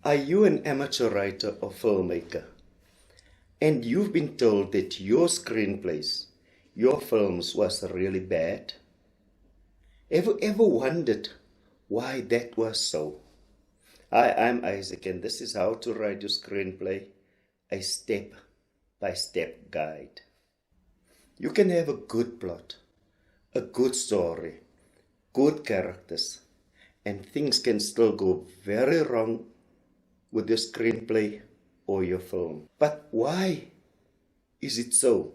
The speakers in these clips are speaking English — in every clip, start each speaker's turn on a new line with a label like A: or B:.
A: Are you an amateur writer or filmmaker? And you've been told that your screenplays, your films was really bad? Have you ever wondered why that was so? Hi, I'm Isaac, and this is how to write your screenplay, a step-by-step guide. You can have a good plot, a good story, good characters, and things can still go very wrong with your screenplay or your film. But why is it so?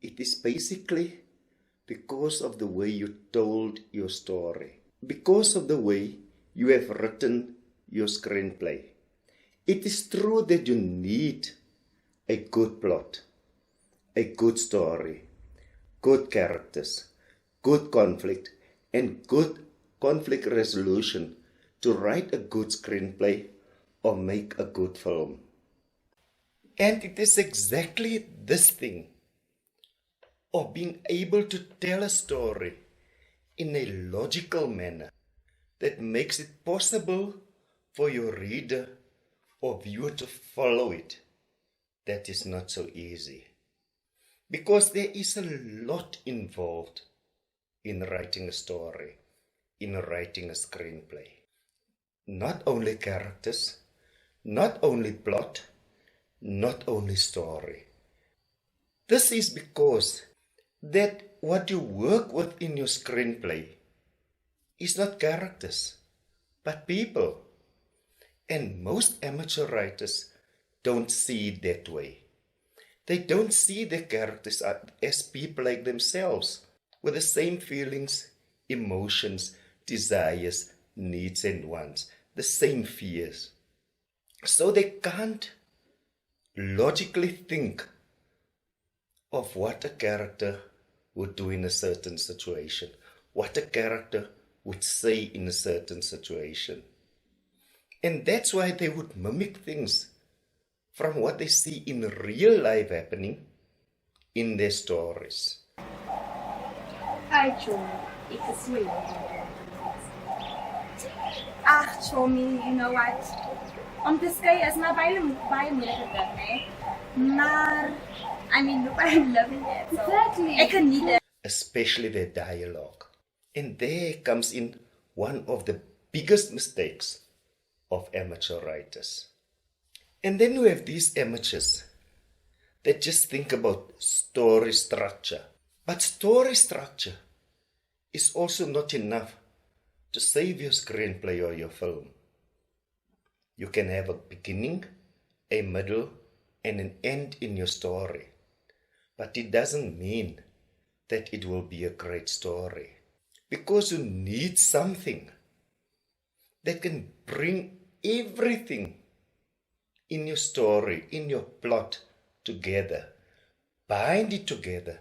A: It is basically because of the way you told your story, because of the way you have written your screenplay. It is true that you need a good plot, a good story, good characters, good conflict, and good conflict resolution to write a good screenplay or make a good film. And it is exactly this thing of being able to tell a story in a logical manner that makes it possible for your reader or viewer to follow it. That is not so easy. Because there is a lot involved in writing a story, in writing a screenplay. Not only characters, not only plot, not only story. This is because that what you work with in your screenplay is not characters, but people. And most amateur writers don't see it that way. They don't see the characters as people like themselves, with the same feelings, emotions, desires, needs and wants, the same fears. So they can't logically think of what a character would do in a certain situation, what a character would say in a certain situation. And that's why they would mimic things from what they see in real life happening in their stories.
B: Hi, Chomi. Ik is so lekker. Ag, Chomi, you know what? Om te skei is maar baie moeilike ding, né? Maar, I mean, look, I'm loving it. So, exactly. Ek geniet dit.
A: Especially their dialogue. And there comes in one of the biggest mistakes of amateur writers. And then we have these amateurs that just think about story structure. But story structure is also not enough to save your screenplay or your film. You can have a beginning, a middle, and an end in your story. But it doesn't mean that it will be a great story. Because you need something that can bring everything in your story, in your plot together, bind it together,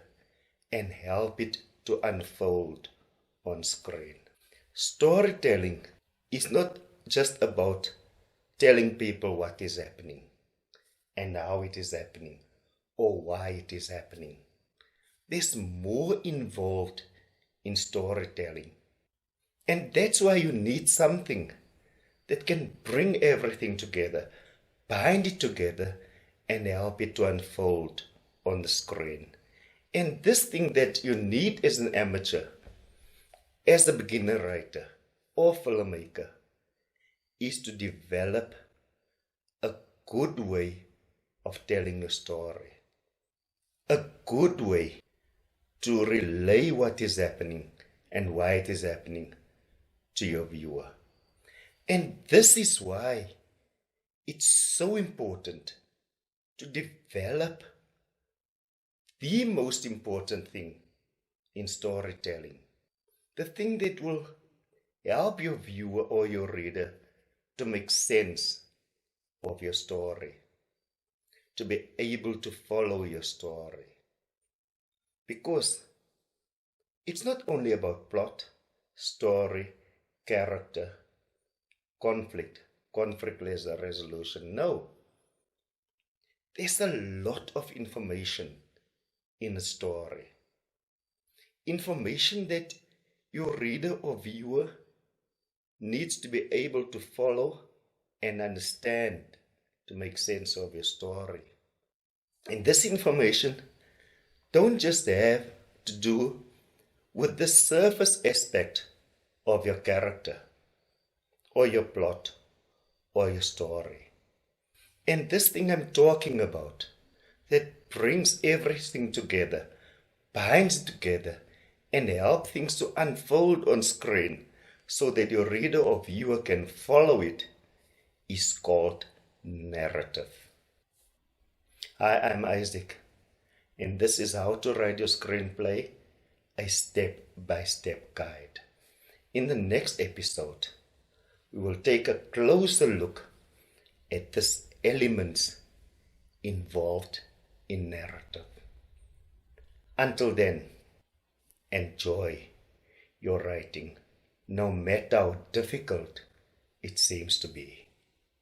A: and help it to unfold on screen. Storytelling is not just about telling people what is happening and how it is happening or why it is happening. There's more involved in storytelling. And that's why you need something that can bring everything together, bind it together, and help it to unfold on the screen. And this thing that you need as an amateur, as a beginner writer or filmmaker, is to develop a good way of telling a story. A good way to relay what is happening and why it is happening to your viewer. And this is why it's so important to develop the most important thing in storytelling. The thing that will help your viewer or your reader to make sense of your story, to be able to follow your story. Because it's not only about plot, story, character, conflict resolution. No. There's a lot of information in a story. Information that your reader or viewer needs to be able to follow and understand to make sense of your story. And this information don't just have to do with the surface aspect of your character or your plot or your story. And this thing I'm talking about that brings everything together, binds it together, and help things to unfold on screen so that your reader or viewer can follow it is called narrative. Hi, I'm Isaac, and this is How to Write Your Screenplay, a step-by-step guide. In the next episode, we will take a closer look at the elements involved in narrative. Until then, enjoy your writing, no matter how difficult it seems to be.